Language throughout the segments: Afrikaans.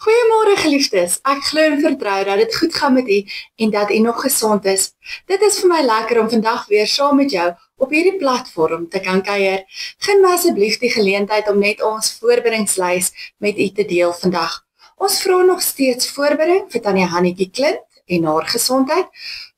Goeiemôre geliefdes, ek glo en vertrou dat dit goed gaan met u en dat u nog gesond is. Dit is vir my lekker om vandag weer saam met jou op hierdie platform te kan kuier. Gun my asseblief die geleentheid om net ons voorbereidingslys met u te deel vandag. Ons vra nog steeds voorbereiding vir Tannie Hannetjie Klint en haar gesondheid,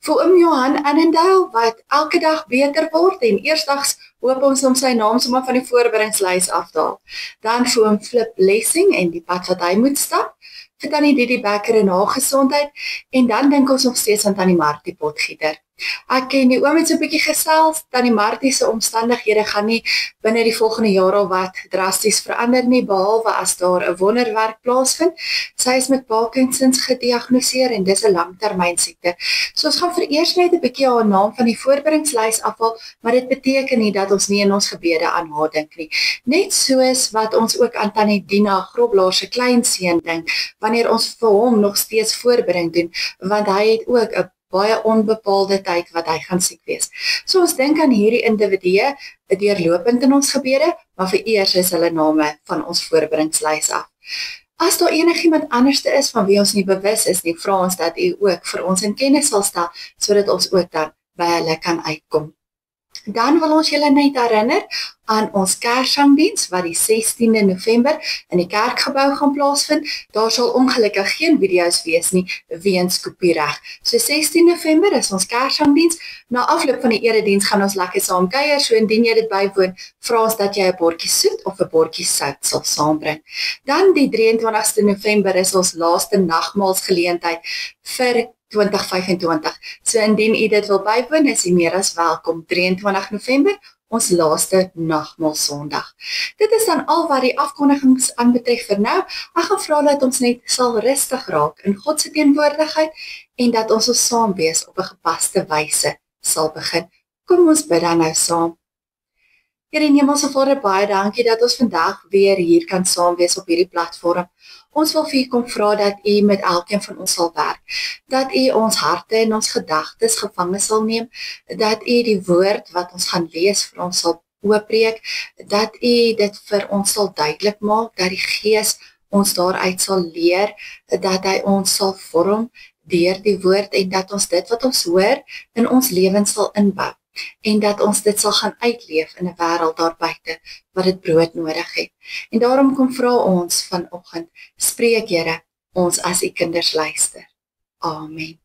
vir oom Johan Annandale wat elke dag beter word en eersdags hoop ons om sy naam sommer van die voorbereidingslys af te haal. Dan vir oom Flip Blessing en die pad wat hy moet stap, vir Tannie Didi Becker en haar gesondheid en dan dink ons nog steeds aan Tannie Martie Potgieter. Ek ken die oom het so 'n bietjie gesels, Tannie Martie se omstandighede gaan nie binne die volgende jaar al wat drasties verander nie, behalwe as daar 'n wonderwerk plaasvind. Sy is met Parkinsons gediagnoseer en dis 'n langtermynsiekte. So ons gaan vereers net 'n bietjie haar naam van die voorbereidingslys afhaal, maar dit beteken nie dat ons nie in ons gebede aan haar dink nie. Net soos wat ons ook aan Tannie Dina Groblaar se kleinseun dink, wanneer ons vir hom nog steeds voorbereiding doen, want hy het ook 'n baie onbepaalde tyd wat hy gaan siek wees. So ons dink aan hierdie individue deurlopend in ons gebede, maar vereers is hulle name van ons voorbereidingslys af. As daar enigiemand anderste is van wie ons nie bewus is nie, vra ons dat u ook vir ons in kennis sal stel, sodat ons ook dan by hulle kan uitkom. Dan wil ons julle net herinner aan ons Kerssangdiens wat die 16de November in die kerkgebou gaan plaasvind. Daar sal ongelukkig geen video's wees nie weens kopiereg. So 16 November is ons Kerssangdiens. Na afloop van die erediens gaan ons lekker saam kuier. So indien jy dit bywoon, vra ons dat jy 'n bordjie soet of 'n bordjie sout sal saambring. Dan die 23ste November is ons laaste nagmaalsgeleentheid vir 2025. So indien u dit wil bywoon, is u meer as welkom. 23 November, ons laaste nagmaal Sondag. Dit is dan al wat die afkondigings aanbetref vir nou. Ek gaan vra dat ons net sal rustig raak in God se teenwoordigheid en dat ons saam wees op 'n gepaste wyse sal begin. Kom ons bid dan nou saam. Here Hemelse Vader, baie dankie dat ons vandag weer hier kan saam wees op hierdie platform. Ons wil vir u kom vra dat u met elkeen van ons sal werk, dat u ons harte en ons gedagtes gevange sal neem, dat u die woord wat ons gaan lees vir ons sal oopbreek, dat u dit vir ons sal duidelik maak, dat die Gees ons daaruit sal leer, dat hy ons sal vorm deur die woord en dat ons dit wat ons hoor in ons lewens sal inbou. En dat ons dit sal gaan uitleef in 'n wêreld daar buite wat dit brood nodig het. En daarom kom vra ons vanoggend, spreek Here, ons as u kinders luister. Amen.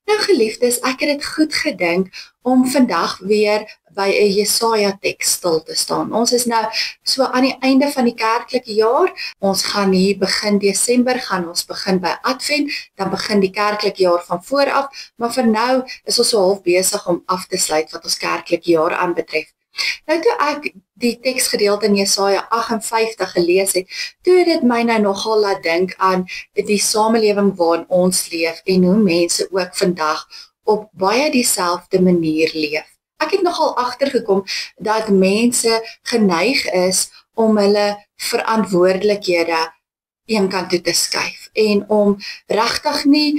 Nou geliefdes, ek het dit goed gedink om vandag weer by 'n Jesaja teks stil te staan. Ons is nou so aan die einde van die kerklike jaar. Ons gaan hier begin Desember, gaan ons begin by Advent, dan begin die kerklike jaar van vooraf, maar vir nou is ons so half besig om af te sluit wat ons kerklike jaar aanbetref. Nou toe ek die teksgedeelte in Jesaja 58 gelees het, toe het dit my nou nogal laat dink aan die samelewing waarin ons leef en hoe mense ook vandag op baie dieselfde manier leef. Ek het nogal agtergekom dat mense geneig is om hulle verantwoordelikhede eenkant toe te skuif en om regtig nie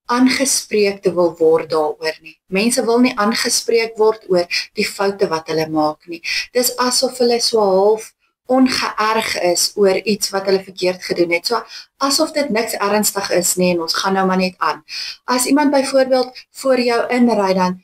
aangespreek te wil word daaroor nie. Mense wil nie aangespreek word oor die foute wat hulle maak nie. Dis asof hulle so half ongeërg is oor iets wat hulle verkeerd gedoen het. So asof dit niks ernstig is nie en ons gaan nou maar net aan. As iemand byvoorbeeld voor jou inry dan,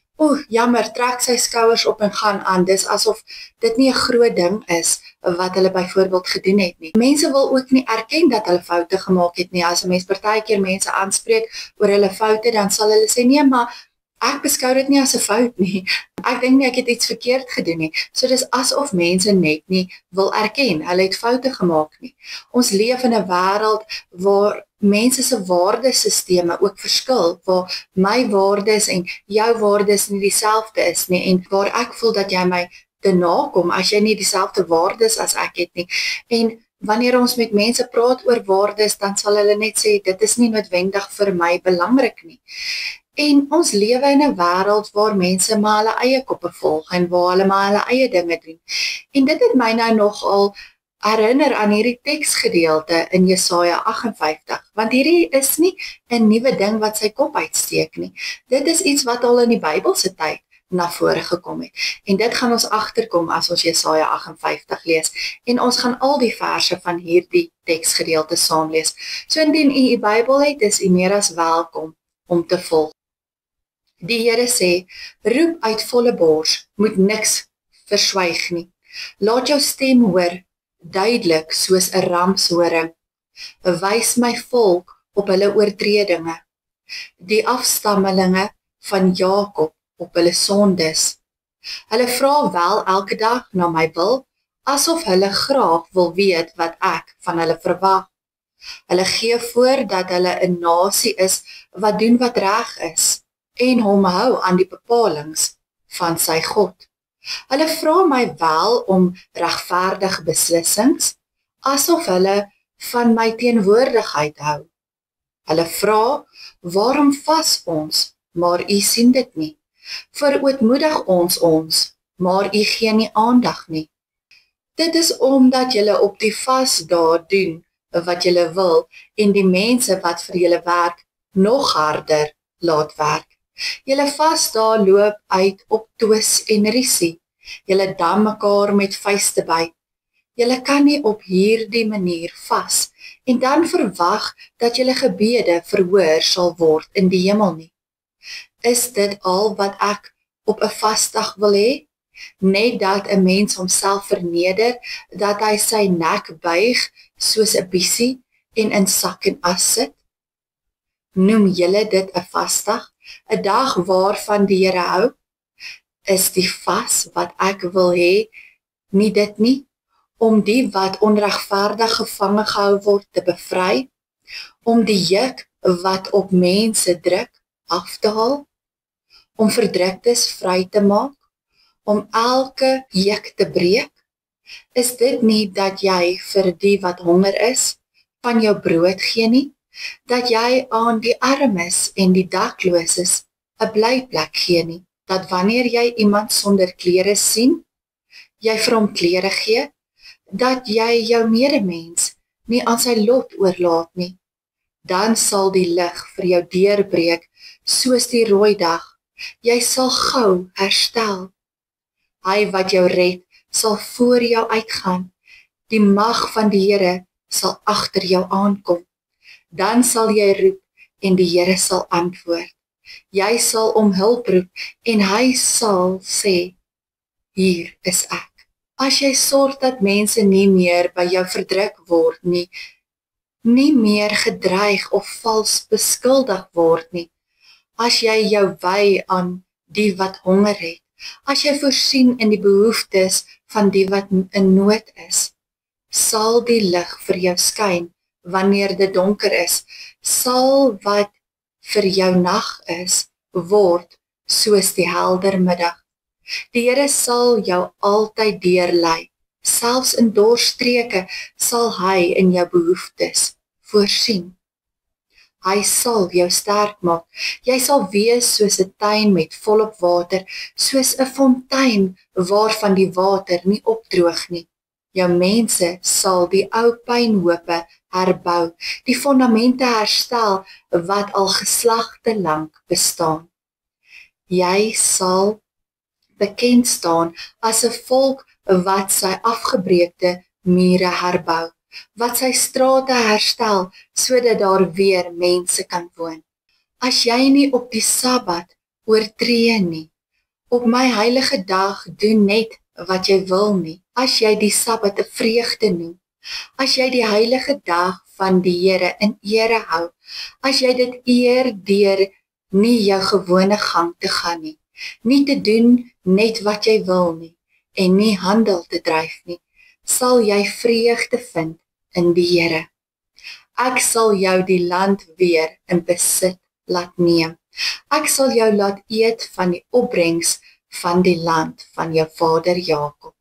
jammer, trek sy skouers op en gaan aan. Dis asof dit nie 'n groot ding is wat hulle byvoorbeeld gedoen het nie. Mense wil ook nie erken dat hulle foute gemaak het nie. As 'n mens partykeer mense aanspreek oor hulle foute, dan sal hulle sê, nee, maar ek beskou dit nie as 'n fout nie. Ek dink nie ek het iets verkeerd gedoen nie. So dis asof mense net nie wil erken, hulle het foute gemaak nie. Ons leef in 'n wêreld waar mense se waardesisteme ook verskil, waar my waardes en jou waardes nie dieselfde is nie, en waar ek voel dat jy my te nakom as jy nie dieselfde waardes as ek het nie. En wanneer ons met mense praat oor waardes, dan sal hulle net sê, dit is nie noodwendig vir my belangrik nie. En ons lewe in 'n wêreld waar mense maar hulle eie koppe volg en waar hulle maar hulle eie dinge doen. En dit het my nou nogal herinner aan hierdie teksgedeelte in Jesaja 58, want hierdie is nie 'n nuwe ding wat sy kop uitsteek nie. Dit is iets wat al in die Bybelse tyd na vore gekom het. En dit gaan ons agterkom as ons Jesaja 58 lees. En ons gaan al die verse van hierdie teksgedeelte saam lees. So indien u Bybel het, is u meer as welkom om te volg. Die Here sê, roep uit volle bors, moet niks verswyg nie. Laat jou stem hoor, duidelik soos 'n ramshoring. Wys my volk op hulle oortredinge, die afstammelinge van Jakob op hulle sondes. Hulle vra wel elke dag na my wil, asof hulle graag wil weet wat ek van hulle verwag. Hulle gee voor dat hulle 'n nasie is wat doen wat reg is en hom hou aan die bepalings van sy God. Hulle vra my wel om regverdige beslissings, asof hulle van my teenwoordigheid hou. Hulle vra, waarom vas ons, maar u sien dit nie. Verootmoedig ons, maar u gee nie aandag nie. Dit is omdat julle op die vasdae doen wat julle wil en die mense wat vir julle werk nog harder laat werk. Julle vasdae loop uit op twis en risie. Julle dam mekaar met vuiste byt. Julle kan nie op hierdie manier vas en dan verwag dat julle gebede verhoor sal word in die hemel nie. Is dit al wat ek op 'n vasdag wil hê? Net dat 'n mens homself verneder, dat hy sy nek buig soos 'n biesie en in sak en as sit? Noem julle dit 'n vasdag, 'n dag waarvan die Here hou? Is die vas wat ek wil hê nie dit nie, om die wat onregverdig gevange gehou word te bevry, om die juk wat op mense druk af te haal, om verdruktes vry te maak, om elke juk te breek? Is dit nie dat jy vir die wat honger is, van jou brood gee nie, dat jy aan die armes en die dakloses 'n blyplek gee nie, dat wanneer jy iemand sonder klere sien, jy vir hom klere gee, dat jy jou medemens nie aan sy lot oorlaat nie, dan sal die lig vir jou deurbreek soos die rooi dag, jy sal gou herstel. Hy wat jou red, sal voor jou uitgaan, die mag van die Here sal agter jou aankom. Dan sal jy roep en die Here sal antwoord. Jy sal om hulp roep en hy sal sê, hier is ek. As jy sorg dat mense nie meer by jou verdruk word nie, nie meer gedreig of vals beskuldig word nie, as jy jou wy aan die wat honger het, as jy voorsien in die behoeftes van die wat in nood is, sal die lig vir jou skyn wanneer dit donker is, sal wat vir jou nag is, word soos die helder middag. Die Here sal jou altyd deurlei, selfs in dorstreke sal hy in jou behoeftes voorsien. Hy sal jou sterk maak, jy sal wees soos 'n tuin met volop water, soos 'n fontein waarvan die water nie opdroog nie. Jou mense sal die ou pynhope herbou, die fondamente herstel wat al geslagte lank bestaan. Jy sal bekend staan as 'n volk wat sy afgebreekte mure herbou, wat sy strate herstel sodat daar weer mense kan woon. As jy nie op die Sabbat oortree nie, op my heilige dag doen net wat jy wil nie, as jy die Sabbat 'n vreugde noem, as jy die heilige dag van die Here in ere hou, as jy dit eer deur nie jou gewone gang te gaan nie, nie te doen net wat jy wil nie, en nie handel te dryf nie, sal jy vreugde vind in die Here. Ek sal jou die land weer in besit laat neem. Ek sal jou laat eet van die opbrengs van die land van jou vader Jakob.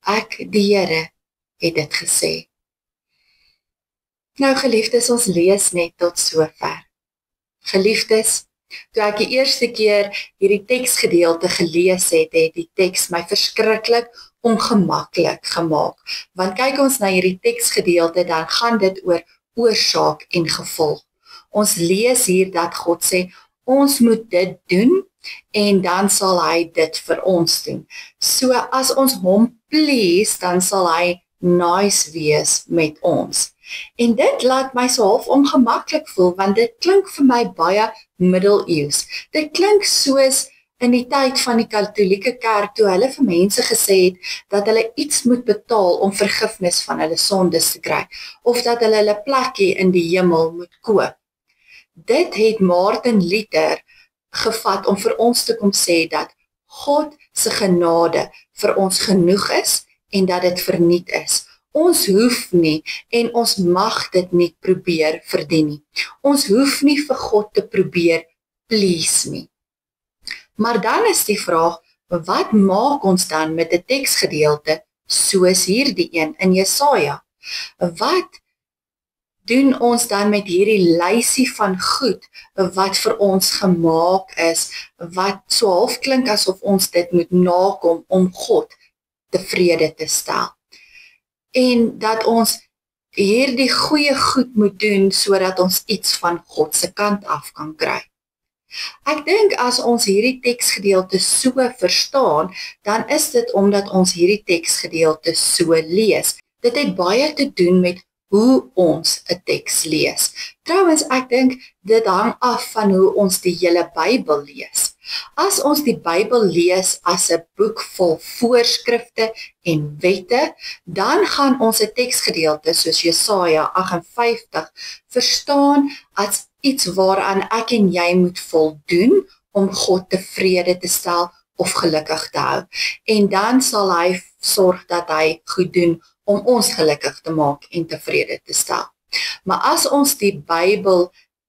Ek, die Here, het dit gesê. Nou geliefdes, ons lees net tot sover. Geliefdes, toe ek die eerste keer hierdie teksgedeelte gelees het, het die teks my verskriklik ongemaklik gemaak. Want kyk ons na hierdie teksgedeelte, dan gaan dit oor oorsaak en gevolg. Ons lees hier dat God sê, ons moet dit doen, en dan sal hy dit vir ons doen. So as ons hom please, dan sal hy nice wees met ons. En dit laat my so half ongemaklik voel, want dit klink vir my baie middeleeus. Dit klink soos in die tyd van die Katolieke Kerk, toe hulle vir mense gesê het, dat hulle iets moet betaal om vergifnis van hulle sondes te kry, of dat hulle hulle plekkie in die hemel moet koop. Dit het Martin Luther gevat om vir ons te kom sê dat God se genade vir ons genoeg is, en dat dit verniet is. Ons hoef nie en ons mag dit nie probeer verdien nie. Ons hoef nie vir God te probeer please nie. Maar dan is die vraag, wat maak ons dan met 'n teksgedeelte soos hierdie een in Jesaja? Wat doen ons dan met hierdie lysie van goed wat vir ons gemaak is, wat so half klink asof ons dit moet nakom om God tevrede te stel? En dat ons hierdie goeie goed moet doen, sodat ons iets van God se kant af kan kry. Ek dink as ons hierdie teksgedeelte so verstaan, dan is dit omdat ons hierdie teksgedeelte so lees. Dit het baie te doen met hoe ons 'n teks lees. Trouwens, ek dink dit hang af van hoe ons die hele Bybel lees. As ons die Bybel lees as 'n boek vol voorskrifte en wette, dan gaan ons 'n teksgedeelte soos Jesaja 58 verstaan as iets waaraan ek en jy moet voldoen om God tevrede te stel of gelukkig te hou. En dan sal hy sorg dat hy goed doen om ons gelukkig te maak en tevrede te stel. Maar as ons die Bybel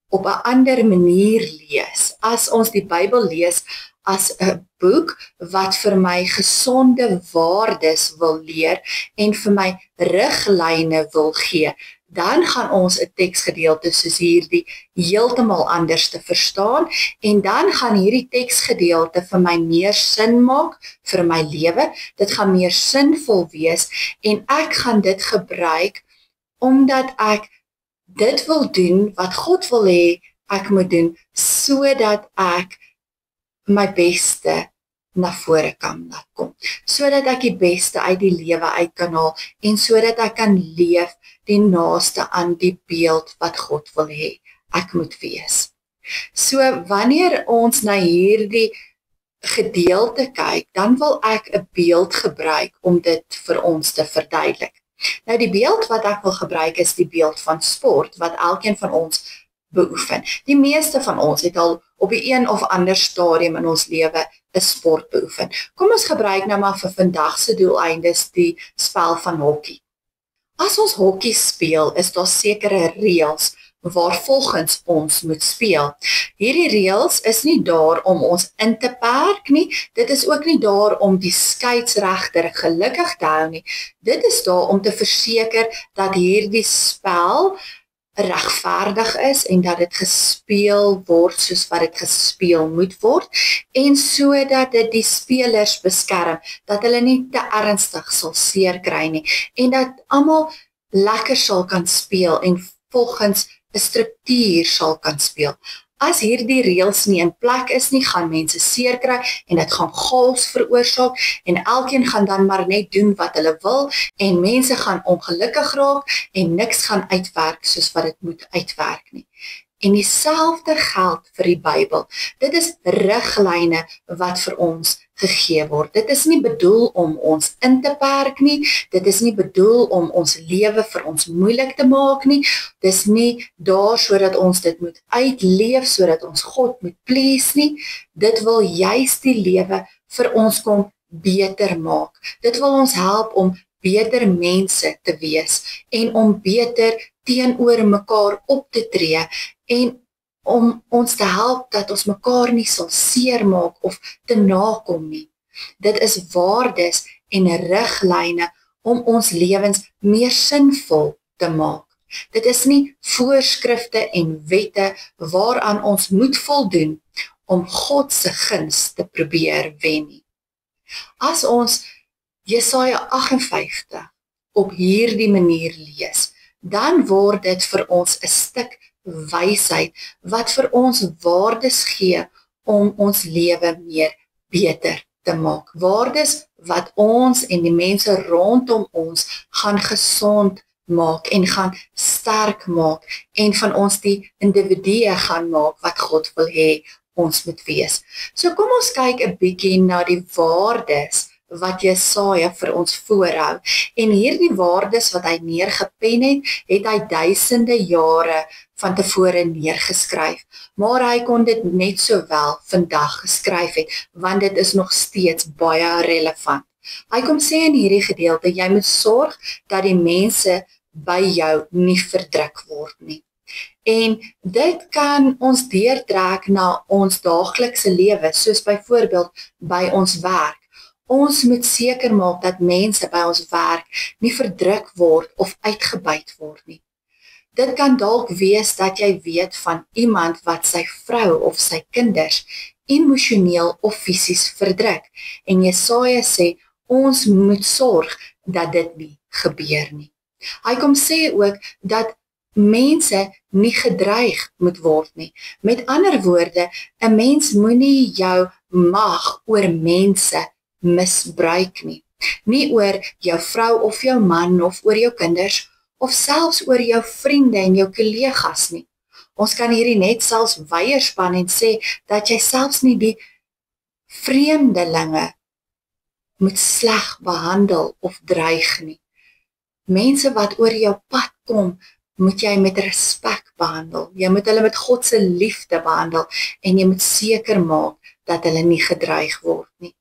op 'n ander manier lees, as ons die Bybel lees as 'n boek wat vir my gesonde waardes wil leer en vir my riglyne wil gee, dan gaan ons 'n teksgedeelte soos hierdie heeltemal anders te verstaan, en dan gaan hierdie teksgedeelte vir my meer sin maak vir my lewe. Dit gaan meer sinvol wees, en ek gaan dit gebruik omdat ek dit wil doen wat God wil hê ek moet doen, sodat ek my beste na vore kan laat kom, sodat ek die beste uit die lewe uit kan haal, en sodat ek kan leef die naaste aan die beeld wat God wil hê ek moet wees. So wanneer ons na hierdie gedeelte kyk, dan wil ek 'n beeld gebruik om dit vir ons te verduidelik. Nou die beeld wat ek wil gebruik is die beeld van sport, wat elkeen van ons beoefen. Die meeste van ons het al op die een of ander stadium in ons lewe 'n sport beoefen. Kom ons gebruik nou maar vir vandag se doeleindes die spel van hokkie. As ons hokkie speel, is daar sekere reëls waarvolgens ons moet speel. Hierdie reëls is nie daar om ons in te perk nie, dit is ook nie daar om die skeieregter gelukkig te hou nie. Dit is daar om te verseker dat hierdie spel regverdig is en dat dit gespeel word soos wat dit gespeel moet word, en sodat dit die spelers beskerm, dat hulle nie te ernstig sal seer kry nie, en dat almal lekker sal kan speel en volgens 'n struktuur sal kan speel. As hierdie reëls nie in plek is nie, gaan mense seer kry en dit gaan chaos veroorsaak, en elkeen gaan dan maar net doen wat hulle wil, en mense gaan ongelukkig raak en niks gaan uitwerk soos wat dit moet uitwerk nie. En dieselfde geld vir die Bybel. Dit is riglyne wat vir ons gegee word. Dit is nie bedoel om ons in te perk nie, dit is nie bedoel om ons lewe vir ons moeilik te maak nie, dit is nie daar sodat ons dit moet uitleef, sodat ons God moet please nie. Dit wil juist die lewe vir ons kom beter maak. Dit wil ons help om beter mense te wees en om beter teenoor mekaar op te tree, en om ons te help dat ons mekaar nie sal seermaak of te nakom nie. Dit is waardes en riglyne om ons lewens meer sinvol te maak. Dit is nie voorskrifte en wette waaraan ons moet voldoen om God se guns te probeer wen nie. As ons Jesaja 58 op hierdie manier lees, dan word dit vir ons 'n stuk wysheid wat vir ons waardes gee om ons lewe meer beter te maak. Waardes wat ons en die mense rondom ons gaan gesond maak en gaan sterk maak en van ons die individue gaan maak wat God wil hê ons moet wees. So kom ons kyk 'n bietjie na die waardes wat Jesaja vir ons voorhou. En hierdie waardes wat hy neergepen het hy duisende jare van tevore neergeskryf. Maar hy kon dit net sowel vandag geskryf het, want dit is nog steeds baie relevant. Hy kom sê in hierdie gedeelte, jy moet sorg dat die mense by jou nie verdruk word nie. En dit kan ons deurtrek na ons daaglikse lewe, soos byvoorbeeld by ons werk. Ons moet seker maak dat mense by ons werk nie verdruk word of uitgebuit word nie. Dit kan dalk wees dat jy weet van iemand wat sy vrou of sy kinders emosioneel of fisies verdruk. En Jesaja sê, ons moet sorg dat dit nie gebeur nie. Hy kom sê ook dat mense nie gedreig moet word nie. Met ander woorde, 'n mens moenie jou mag oor mense misbruik nie. Nie oor jou vrou of jou man of oor jou kinders of selfs oor jou vriende en jou kollegas nie. Ons kan hierdie net selfs weierspan en sê dat jy selfs nie die vreemdelinge moet sleg behandel of dreig nie. Mense wat oor jou pad kom, moet jy met respek behandel. Jy moet hulle met God se liefde behandel en jy moet seker maak dat hulle nie gedreig word nie.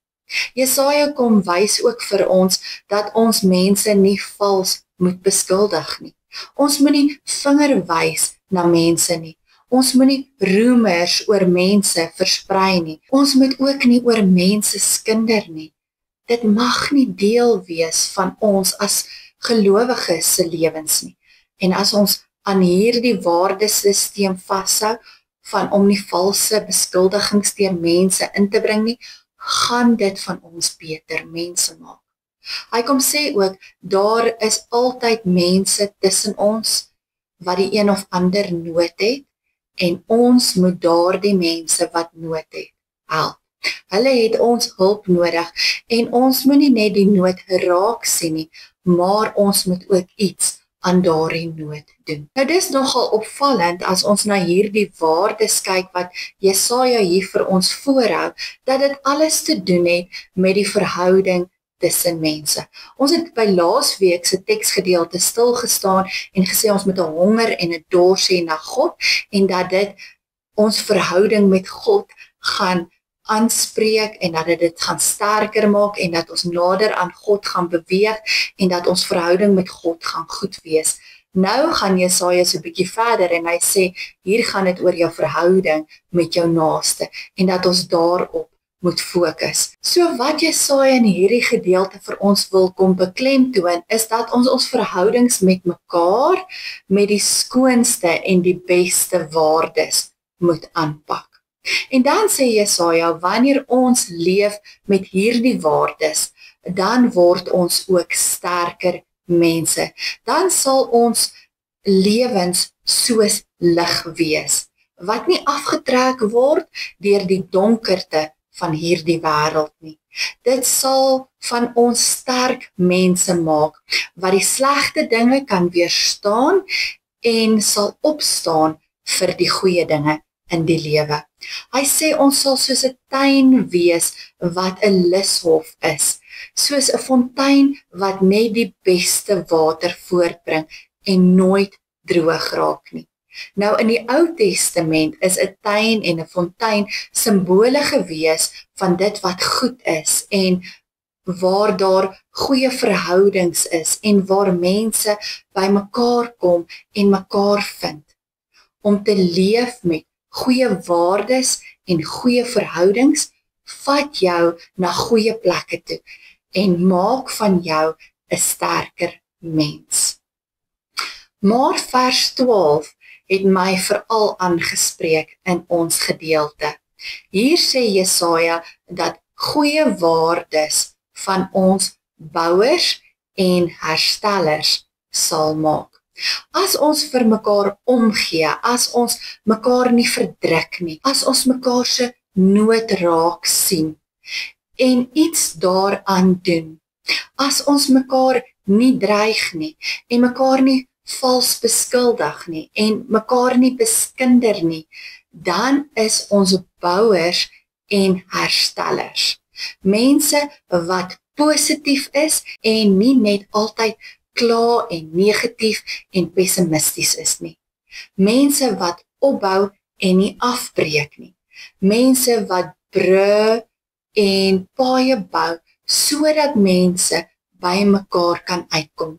Jesaja kom wys ook vir ons dat ons mense nie vals moet beskuldig nie. Ons moet nie vinger wys na mense nie. Ons moet nie roemers oor mense versprei nie. Ons moet ook nie oor mense skinder nie. Dit mag nie deel wees van ons as gelowiges se lewens nie. En as ons aan hierdie waardesisteem vashou van om nie valse beskuldigings teen mense in te bring nie, gaan dit van ons beter mense maak. Hy kom sê ook, daar is altyd mense tussen ons wat die een of ander nood het en ons moet daardie mense wat nood het help. Hulle het ons hulp nodig en ons moet nie net die nood raak sien nie, maar ons moet ook iets aan daardie nood doen. Nou dis nogal opvallend as ons na hierdie waardes kyk wat Jesaja hier vir ons voorhou, dat dit alles te doen het met die verhouding tussen mense. Ons het by laasweek se teksgedeelte stil gestaan en gesê ons moet 'n honger en 'n dors hê na God en dat dit ons verhouding met God gaan aanspreek en dat dit gaan sterker maak en dat ons nader aan God gaan beweeg en dat ons verhouding met God gaan goed wees. Nou gaan Jesaja so 'n bietjie verder en hy sê, hier gaan dit oor jou verhouding met jou naaste en dat ons daarop moet fokus. So wat Jesaja in hierdie gedeelte vir ons wil kom beklemtoon, is dat ons verhoudings met mekaar met die skoonste en die beste waardes moet aanpak. En dan sê Jesaja, wanneer ons leef met hierdie waardes, dan word ons ook sterker mense. Dan sal ons lewens soos lig wees, wat nie afgetrek word deur die donkerte van hierdie wêreld nie. Dit sal van ons sterk mense maak, wat die slegte dinge kan weerstaan en sal opstaan vir die goeie dinge in die lewe. Hy sê ons sal soos 'n tuin wees wat 'n lushof is, soos 'n fontein wat net die beste water voortbring en nooit droog raak nie. Nou in die Ou Testament is 'n tuin en 'n fontein simbole gewees van dit wat goed is en waar daar goeie verhoudings is en waar mense by mekaar kom en mekaar vind. Om te leef met goeie waardes en goeie verhoudings vat jou na goeie plekke toe en maak van jou 'n sterker mens. Maar vers 12 het my veral aangespreek in ons gedeelte. Hier sê Jesaja dat goeie waardes van ons bouers en herstellers sal maak. As ons vir mekaar omgee, as ons mekaar nie verdruk nie, as ons mekaar se nood raak sien en iets daaraan doen. As ons mekaar nie dreig nie en mekaar nie vals beskuldig nie en mekaar nie beskinder nie, dan is ons bouers en herstellers. Mense wat positief is en nie net altyd kla en negatief en pessimisties is nie. Mense wat opbou en nie afbreek nie. Mense wat brûe en paaie bou sodat mense by mekaar kan uitkom.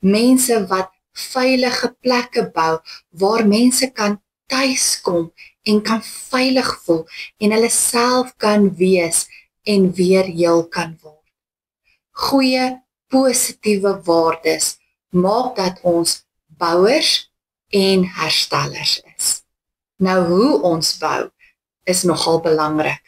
Mense wat veilige plekke bou waar mense kan tuiskom en kan veilig voel en hulle self kan wees en weer heel kan word. Goeie, positiewe waardes maak dat ons bouers en herstellers is. Nou hoe ons bou is nogal belangrik.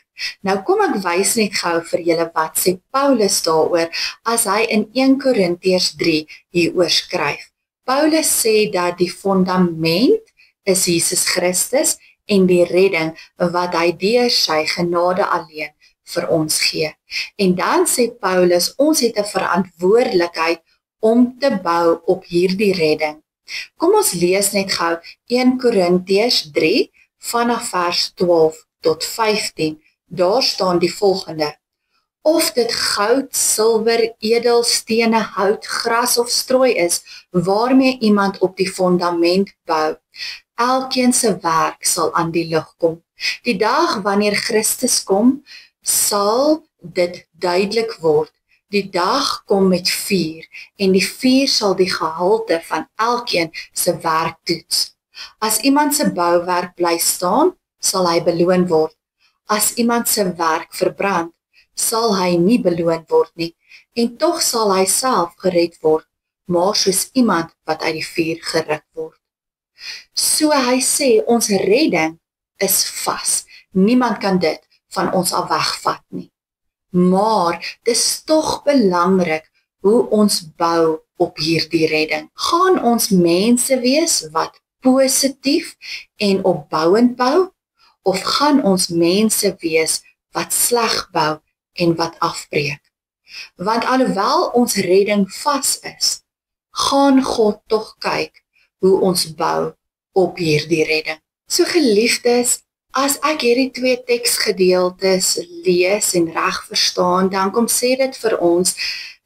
Nou kom ek wys net gou vir julle wat sê Paulus daaroor as hy in 1 Korintiërs 3 hieroor skryf. Paulus sê dat die fundament is Jesus Christus en die redding wat hy deur sy genade alleen vir ons gee. En dan sê Paulus, ons het 'n verantwoordelikheid om te bou op hierdie redding. Kom ons lees net gou 1 Korintiërs 3 vanaf vers 12 tot 15. Daar staan die volgende: Of dit goud, silwer, edelstene, hout, gras of strooi is, waarmee iemand op die fundament bou, elkeen se werk sal aan die lig kom. Die dag wanneer Christus kom, sal dit duidelik word. Die dag kom met vuur en die vuur sal die gehalte van elkeen se werk toets. As iemand se bouwerk bly staan, sal hy beloon word. As iemand se werk verbrand, sal hy nie beloon word nie, en tog sal hy self gered word, maar soos iemand wat uit die vuur geruk word. So hy sê, ons redding is vas. Niemand kan dit van ons af wegvat nie. Maar dis tog belangrik hoe ons bou op hierdie redding. Gaan ons mense wees wat positief en opbouend bou, of gaan ons mense wees wat sleg bou en wat afbreek? Want alhoewel ons redding vas is, gaan God tog kyk hoe ons bou op hierdie redding. So geliefdes, as ek hierdie 2 teksgedeeltes lees en reg verstaan, dan kom sê dit vir ons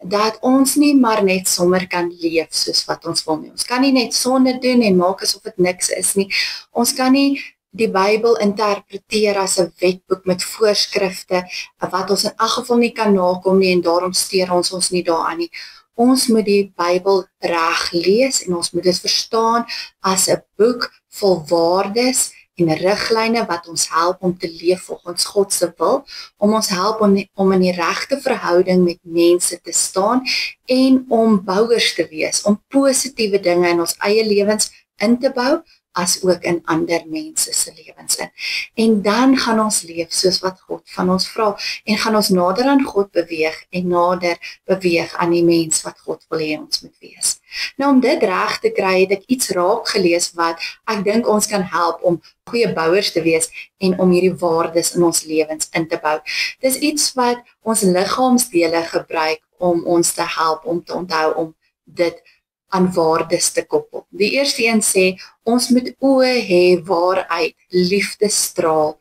dat ons nie maar net sommer kan leef soos wat ons wil nie. Ons kan nie net sonde doen en maak asof dit niks is nie. Ons kan nie die Bybel interpreteer as 'n wetboek met voorskrifte wat ons in elk geval nie kan nakom nie en daarom steur ons nie daaraan nie. Ons moet die Bybel reg lees en ons moet dit verstaan as 'n boek vol waardes en riglyne wat ons help om te leef volgens God se wil, om ons help om in die regte verhouding met mense te staan en om bouers te wees, om positiewe dinge in ons eie lewens in te bou, as ook in ander mense se lewens in. En dan gaan ons leef soos wat God van ons vra en gaan ons nader aan God beweeg en nader beweeg aan die mens wat God wil hê ons moet wees. Nou om dit reg te kry, het ek iets raak gelees wat ek dink ons kan help om goeie bouers te wees en om hierdie waardes in ons lewens in te bou. Dis iets wat ons liggaamsdele gebruik om ons te help om te onthou om dit aan waardes te koppel. Die eerste een sê, ons moet oë hê waaruit liefde straal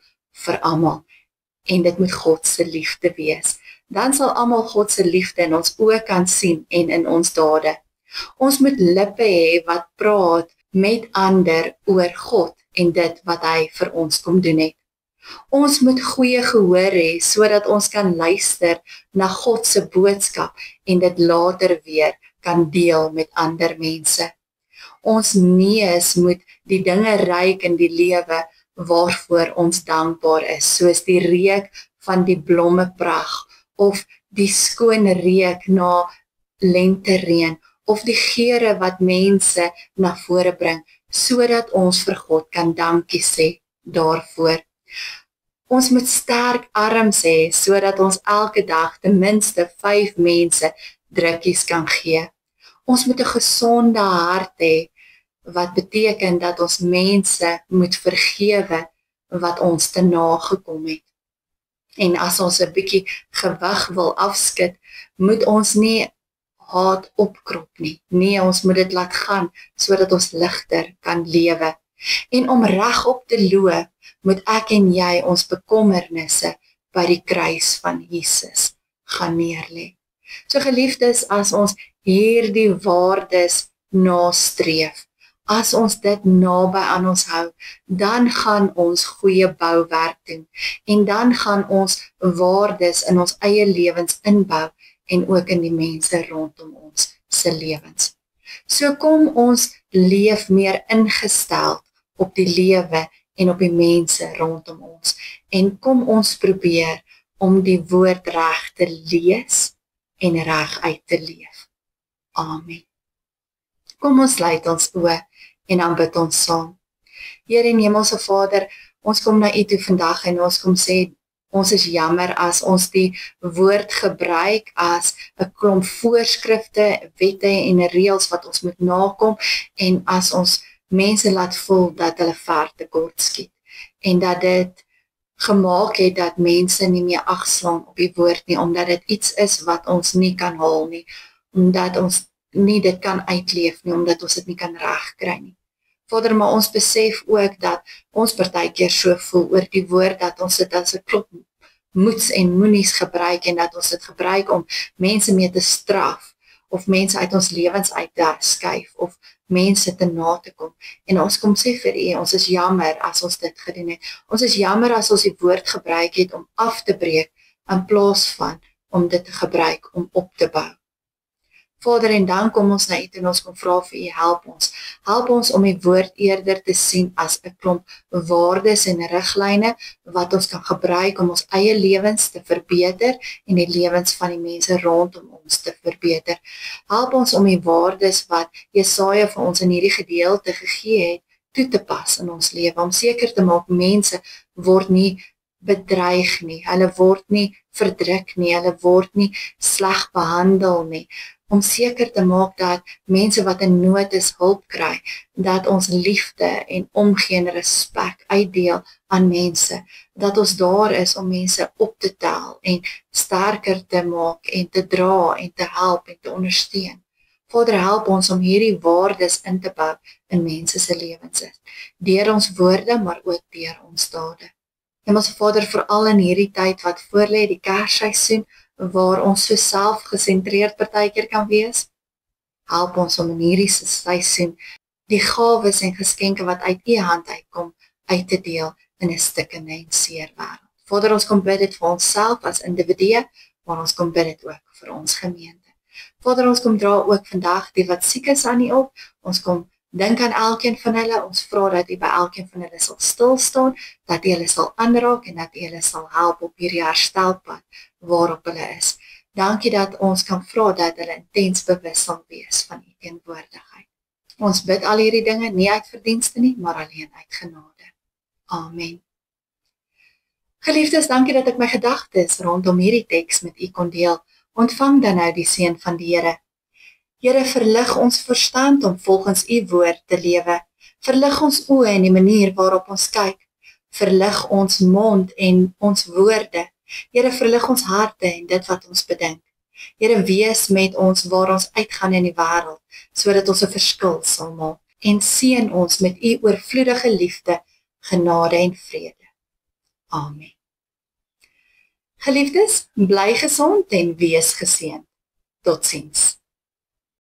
vir almal. En dit moet God se liefde wees. Dan sal almal God se liefde in ons oë kan sien en in ons dade. Ons moet lippe hê wat praat met ander oor God en dit wat hy vir ons kom doen het. Ons moet goeie gehoor hê sodat ons kan luister na God se boodskap en dit later weer kan deel met ander mense. Ons neus moet die dinge ruik in die lewe waarvoor ons dankbaar is, soos die reuk van die blommepragt of die skoon reuk na lentereën of die geure wat mense na vore bring, sodat ons vir God kan dankie sê daarvoor. Ons moet sterk arms hê sodat ons elke dag ten minste 5 mense drukkies kan gee. Ons moet 'n gesonde hart hê, wat beteken dat ons mense moet vergewe wat ons te nagekom het. En as ons 'n bietjie gewig wil afskud, moet ons nie haat opkrop nie. Nee, ons moet dit laat gaan, sodat ons ligter kan lewe. En om regop te loop, moet ek en jy ons bekommernisse by die kruis van Jesus gaan neerlê. So geliefdes, as ons hierdie waardes nastreef, as ons dit naby aan ons hou, dan gaan ons goeie bouwerk doen en dan gaan ons waardes in ons eie lewens inbou en ook in die mense rondom ons se lewens. So kom ons leef meer ingestel op die lewe en op die mense rondom ons en kom ons probeer om die woord reg te lees en reg uit te leef. Amen. Kom ons sluit ons oë en dan bid ons saam. Here en Hemelse Vader, ons kom na U toe vandag en ons kom sê, ons is jammer as ons die woord gebruik as 'n klomp voorskrifte, wette en reëls wat ons moet nakom en as ons mense laat voel dat hulle ver te kort skiet en dat dit gemaak het dat mense nie meer ag slaan op die woord nie, omdat dit iets is wat ons nie kan haal nie, omdat ons nie dit kan uitleef nie, omdat ons dit nie kan regkry nie. Vader, maar ons besef ook dat ons partykeer so voel oor die woord, dat ons dit as 'n klop moets en moenies gebruik en dat ons dit gebruik om mense mee te straf of mense uit ons lewens uit te skuif of mense te na te kom. En ons kom sê vir U, ons is jammer as ons dit gedoen het. Ons is jammer as ons die woord gebruik het om af te breek in plaas van om dit te gebruik om op te bou. Vader, en dan kom ons na U en ons kom vra vir U, help ons. Help ons om die woord eerder te sien as 'n klomp waardes en riglyne wat ons kan gebruik om ons eie lewens te verbeter en die lewens van die mense rondom ons te verbeter. Help ons om die waardes wat Jesaja vir ons in hierdie gedeelte gegee het, toe te pas in ons lewe, om seker te maak mense word nie bedreig nie, hulle word nie verdruk nie, hulle word nie sleg behandel nie, om seker te maak dat mense wat in nood is hulp kry, dat ons liefde en omgee en respek uitdeel aan mense, dat ons daar is om mense op te tel en sterker te maak en te dra en te help en te ondersteun. Vader, help ons om hierdie waardes in te bou in mense se lewens, deur ons woorde, maar ook deur ons dade. Hemelse Vader, veral in hierdie tyd wat voorlê, die Kersseisoen, waar ons so selfgesentreerd partykeer kan wees, help ons om in hierdie seisoen die gawes en geskenke wat uit U hand uitkom, uit te deel in 'n stikkende en seer wêreld. Vader, ons kom bid dit vir onsself as individue, maar ons kom bid dit ook vir ons gemeente. Vader, ons kom dra ook vandag die wat siek is aan U op, ons kom dink aan elkeen van hulle, ons vra dat U by elkeen van hulle sal stil staan, dat U hulle sal aanraak en dat U hulle sal help op hierdie herstelpad waarop hulle is. Dankie dat ons kan vra dat hulle intens bewus sal wees van U teenwoordigheid. Ons bid al hierdie dinge nie uit verdienste nie, maar alleen uit genade. Amen. Geliefdes, dankie dat ek my gedagtes rondom hierdie teks met U kon deel. Ontvang dan nou die seën van die Here. Here, verlig ons verstand om volgens U woord te lewe. Verlig ons oë en die manier waarop ons kyk. Verlig ons mond en ons woorde. Here, verlig ons harte en dit wat ons bedink. Here, wees met ons waar ons uitgaan in die wêreld, sodat ons 'n verskil sal maak. En seën ons met U oorvloedige liefde, genade en vrede. Amen. Geliefdes, bly gesond en wees geseënd. Totsiens.